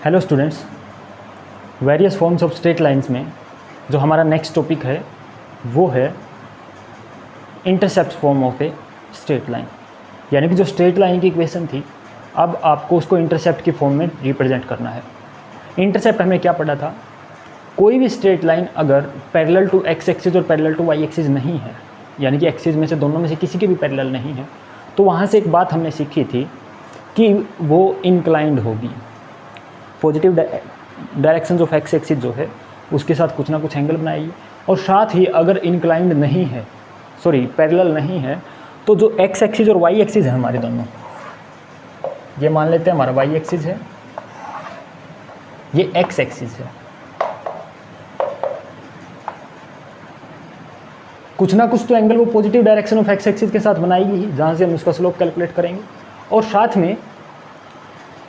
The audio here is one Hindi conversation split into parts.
Hello students, various forms of straight lines में जो हमारा नेक्स्ट टॉपिक है वो है intercept form of a straight line. यानी कि जो स्ट्रेट लाइन की इक्वेशन थी, अब आपको उसको इंटरसेप्ट की फॉर्म में रिप्रेजेंट करना है। इंटरसेप्ट हमने क्या पढ़ा था? कोई भी स्ट्रेट लाइन अगर पैरेलल टू एक्स एक्सिस और पैरेलल टू वाई एक्सिस नहीं है, यानी कि एक्सिस में से दोनों में से किसी के भी पैरेलल नहीं है, तो वहाँ से एक बात हमने सीखी थी कि वो इंक्लाइंड होगी। Positive direction of x axis जो है उसके साथ कुछ ना कुछ एंगल बनाएगी, और साथ ही अगर इंक्लाइंड नहीं है, पैरेलल नहीं है, तो जो एक्स एक्सिस और वाई एक्सिस है हमारे दोनों, ये मान लेते हैं हमारा वाई एक्सिस है, ये एक्स एक्सिस है, कुछ ना कुछ तो एंगल वो positive direction of x axis के साथ बनाएगी ही, जहाँ से हम उसका स्लोप कैलकुलेट करेंगे। और साथ में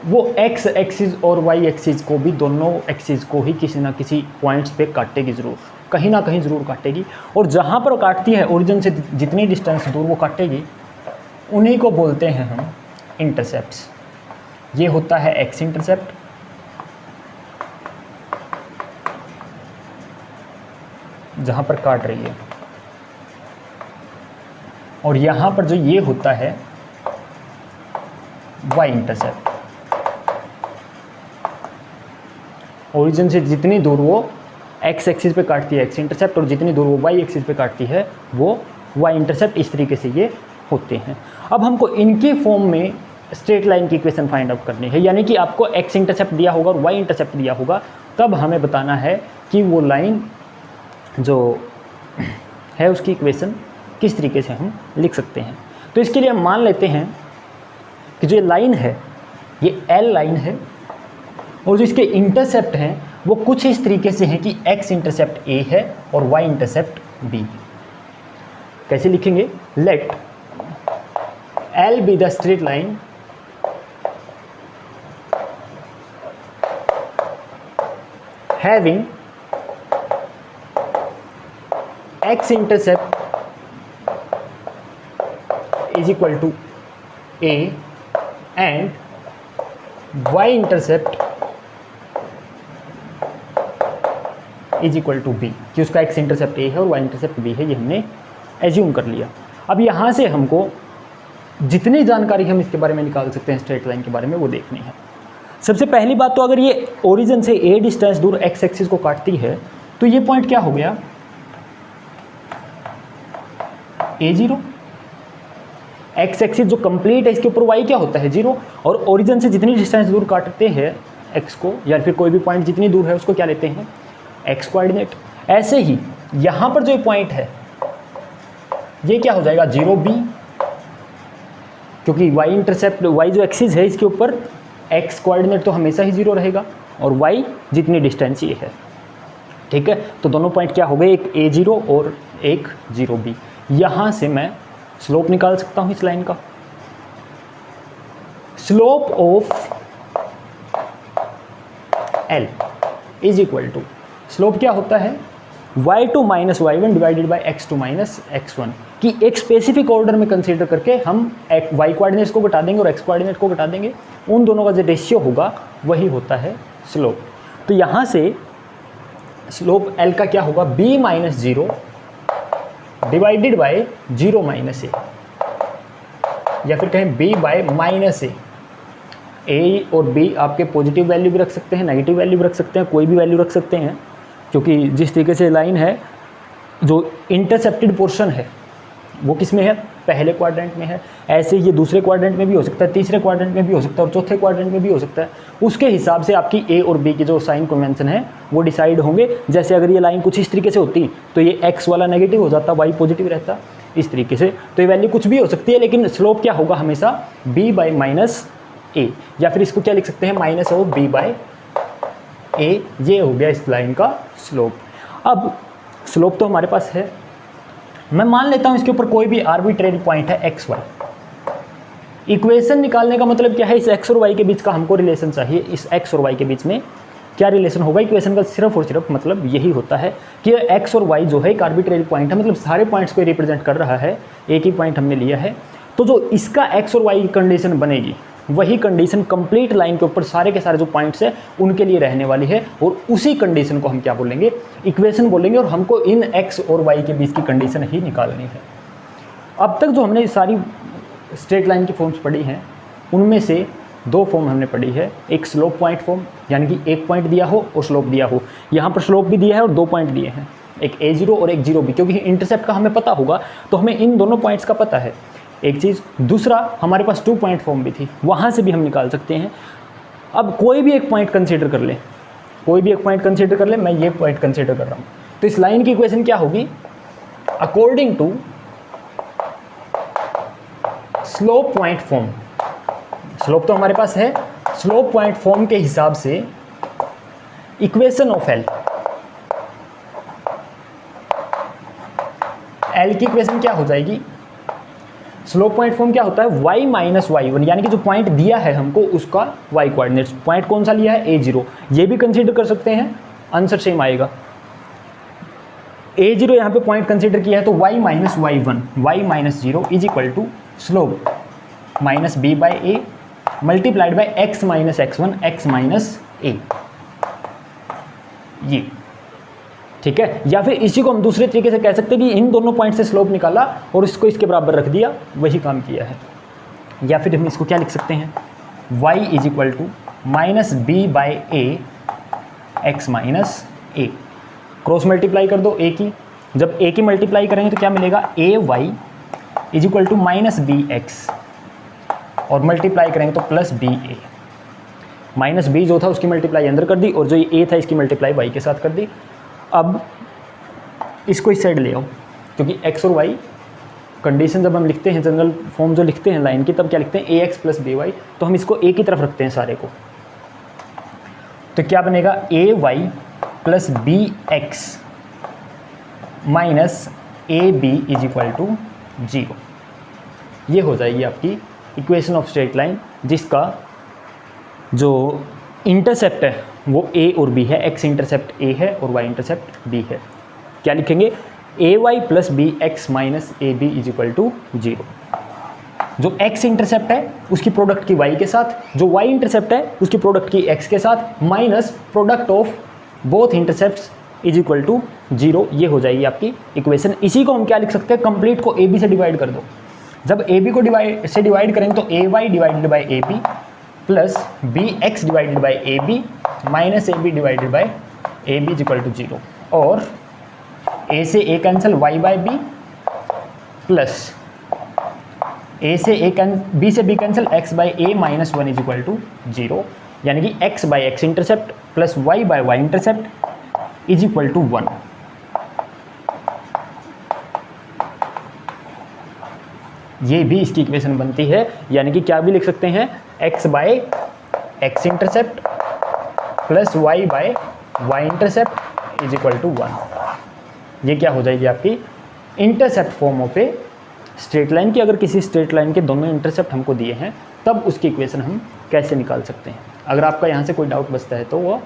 वो एक्स एक्सिस और वाई एक्सिस को भी, दोनों एक्सिस को ही किसी ना किसी पॉइंट्स पे काटेगी ज़रूर, कहीं ना कहीं ज़रूर काटेगी। और जहाँ पर काटती है, ओरिजिन से जितनी डिस्टेंस दूर वो काटेगी, उन्हीं को बोलते हैं हम इंटरसेप्ट्स। ये होता है एक्स इंटरसेप्ट, जहाँ पर काट रही है, और यहाँ पर जो ये होता है वाई इंटरसेप्ट। ओरिजिन से जितनी दूर वो एक्स एक्सिस पे काटती है एक्स इंटरसेप्ट, और जितनी दूर वो वाई एक्सिस पे काटती है वो वाई इंटरसेप्ट। इस तरीके से ये होते हैं। अब हमको इनके फॉर्म में स्ट्रेट लाइन की इक्वेशन फाइंड आउट करनी है, यानी कि आपको एक्स इंटरसेप्ट दिया होगा और वाई इंटरसेप्ट दिया होगा, तब हमें बताना है कि वो लाइन जो है उसकी इक्वेशन किस तरीके से हम लिख सकते हैं। तो इसके लिए हम मान लेते हैं कि जो ये लाइन है ये एल लाइन है, और जो इसके इंटरसेप्ट हैं वो कुछ इस तरीके से हैं कि एक्स इंटरसेप्ट ए है और वाई इंटरसेप्ट बी। कैसे लिखेंगे? Let L be the straight line having x intercept is equal to a and y intercept is equal to b, कि उसका एक्स इंटरसेप्ट ए है और वाई इंटरसेप्ट बी है, ये हमने एज्यूम कर लिया। अब यहाँ से हमको जितनी जानकारी हम इसके बारे में निकाल सकते हैं स्ट्रेट लाइन के बारे में, वो देखनी है। सबसे पहली बात तो, अगर ये ओरिजिन से ए डिस्टेंस दूर एक्स एक्सिस को काटती है, तो ये पॉइंट क्या हो गया? A0। एक्स एक्सिस जो कंप्लीट है इसके ऊपर वाई क्या होता है? 0। और ओरिजिन से जितनी डिस्टेंस दूर काटते हैं एक्स को, या फिर कोई भी पॉइंट जितनी दूर है उसको क्या लेते हैं? X coordinate. ऐसे ही यहाँ पर जो पॉइंट है ये क्या हो जाएगा? 0B, क्योंकि वाई इंटरसेप्ट, वाई जो एक्सिस है इसके ऊपर एक्स कोऑर्डिनेट तो हमेशा ही 0 रहेगा, और वाई जितनी डिस्टेंस ये है। ठीक है, तो दोनों पॉइंट क्या हो गए? एक A0 और एक 0B। यहाँ से मैं स्लोप निकाल सकता हूँ इस लाइन का। Slope of L is equal to, slope क्या होता है? y2 minus y1 divided by x2 minus x1, कि एक स्पेसिफिक ऑर्डर में कंसीडर करके हम y कोऑर्डिनेट्स को घटा देंगे और x कोऑर्डिनेट को घटा देंगे, उन दोनों का जो रेशियो होगा वही होता है स्लोप। तो यहाँ से स्लोप L का क्या होगा? b minus 0 divided by 0 minus a, या फिर कहें b by minus a. A और बी आपके पॉजिटिव वैल्यू भी रख सकते हैं, नेगेटिव वैल्यू भी रख सकते हैं, कोई भी वैल्यू रख सकते हैं, क्योंकि जिस तरीके से लाइन है, जो इंटरसेप्टेड पोर्शन है वो किस में है? पहले क्वाड्रेंट में है। ऐसे ये दूसरे क्वाड्रेंट में भी हो सकता है, तीसरे क्वाड्रेंट में भी हो सकता है, और चौथे क्वाड्रेंट में भी हो सकता है। उसके हिसाब से आपकी ए और बी की जो साइन कन्वेंशन है वो डिसाइड होंगे। जैसे अगर ये लाइन कुछ इस तरीके से होती तो ये एक्स वाला नेगेटिव हो जाता, वाई पॉजिटिव रहता, इस तरीके से। तो ये वैल्यू कुछ भी हो सकती है, लेकिन स्लोप क्या होगा? हमेशा बी बाई माइनस ए, या फिर इसको क्या लिख सकते हैं? माइनस ऑफ बी बाय ए। ये हो गया इस लाइन का स्लोप। अब स्लोप तो हमारे पास है, मैं मान लेता हूं इसके ऊपर कोई भी आर्बिट्रेरी पॉइंट है एक्स वाई। इक्वेशन निकालने का मतलब क्या है? इस एक्स और वाई के बीच का हमको रिलेशन चाहिए। इस एक्स और वाई के बीच में क्या रिलेशन होगा? इक्वेशन का सिर्फ और सिर्फ मतलब यही होता है कि एक्स और वाई जो है एक आर्बिट्रेरी पॉइंट है, मतलब सारे पॉइंट्स को रिप्रेजेंट कर रहा है, एक ही पॉइंट हमने लिया है। तो जो इसका एक्स और वाई की कंडीशन बनेगी वही कंडीशन कंप्लीट लाइन के ऊपर सारे के सारे जो पॉइंट्स है उनके लिए रहने वाली है, और उसी कंडीशन को हम क्या बोलेंगे, इक्वेशन बोलेंगे, और हमको इन x और y के बीच की कंडीशन ही निकालनी है। अब तक जो हमने सारी स्ट्रेट लाइन की फॉर्म्स पढ़ी हैं उनमें से दो फॉर्म हमने पढ़ी है, एक स्लोप पॉइंट फॉर्म यानी कि एक पॉइंट दिया हो और स्लोप दिया हो। यहाँ पर स्लोप भी दिया है और दो पॉइंट दिए हैं, एक a0 और एक 0 भी, क्योंकि इंटरसेप्ट का हमें पता होगा तो हमें इन दोनों पॉइंट्स का पता है एक चीज़। दूसरा हमारे पास 2 पॉइंट फॉर्म भी थी, वहाँ से भी हम निकाल सकते हैं। अब कोई भी एक पॉइंट कंसीडर कर ले, कोई भी एक पॉइंट कंसीडर कर ले, मैं ये पॉइंट कंसीडर कर रहा हूँ, तो इस लाइन की इक्वेशन क्या होगी, according to slope point form. Slope तो हमारे पास है, स्लोप पॉइंट फॉर्म के हिसाब से इक्वेशन ऑफ एल, एल की इक्वेशन क्या हो जाएगी, स्लोप पॉइंट फॉर्म क्या होता है, y माइनस y1, यानी कि जो पॉइंट दिया है हमको उसका y कोऑर्डिनेट्स, पॉइंट कौन सा लिया है, a0, ये भी कंसीडर कर सकते हैं, आंसर सेम आएगा। a0 यहाँ पे पॉइंट कंसीडर किया है तो y minus y1, y minus 0 is equal to slope minus b by a multiplied by x minus x1 x minus a, ये ठीक है। या फिर इसी को हम दूसरे तरीके से कह सकते हैं कि इन दोनों पॉइंट से स्लोप निकाला और इसको इसके बराबर रख दिया, वही काम किया है। या फिर हम इसको क्या लिख सकते हैं, y is equal to minus b by a x minus a, cross multiply कर दो a की, जब a की मल्टीप्लाई करेंगे तो क्या मिलेगा, a y is equal to minus b x, और मल्टीप्लाई करेंगे तो plus b a, minus b जो था उसकी मल्टीप्लाई अंदर कर दी और जो ये a था इसकी मल्टीप्लाई y के साथ कर दी। अब इसको इस साइड ले आओ, क्योंकि x और y कंडीशन जब हम लिखते हैं, जनरल फॉर्म जो लिखते हैं लाइन की, तब क्या लिखते हैं, ax प्लस बी वाई, तो हम इसको a की तरफ रखते हैं सारे को, तो क्या बनेगा, a y plus b x minus a b is equal to 0। ये हो जाएगी आपकी इक्वेशन ऑफ स्ट्रेट लाइन, जिसका जो इंटरसेप्ट है वो a और b है, x इंटरसेप्ट a है और y इंटरसेप्ट b है। क्या लिखेंगे, a y plus b x minus a b is equal to 0। जो x इंटरसेप्ट है उसकी प्रोडक्ट की y के साथ, जो y इंटरसेप्ट है उसकी प्रोडक्ट की x के साथ, minus product of both intercepts is equal to 0। ये हो जाएगी आपकी इक्वेशन। इसी को हम क्या लिख सकते हैं, कंप्लीट को a b से डिवाइड कर दो। जब a b को डिवाइड करेंगे तो a y divided by a b plus b x divided by a b minus a b divided by a b is equal to 0, और a से a cancel y by b plus a से a b से b cancel x by a minus 1 is equal to 0, यानी कि x by x intercept plus y by y intercept is equal to 1। ये भी इसकी इक्वेशन बनती है, यानी कि क्या भी लिख सकते हैं, x by x intercept plus y by y intercept is equal to 1। ये क्या हो जाएगी आपकी intercept form of a straight line की। अगर किसी स्ट्रेट लाइन के दोनों इंटरसेप्ट हमको दिए हैं तब उसकी इक्वेशन हम कैसे निकाल सकते हैं। अगर आपका यहाँ से कोई डाउट बचता है तो वो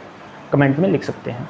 कमेंट में लिख सकते हैं।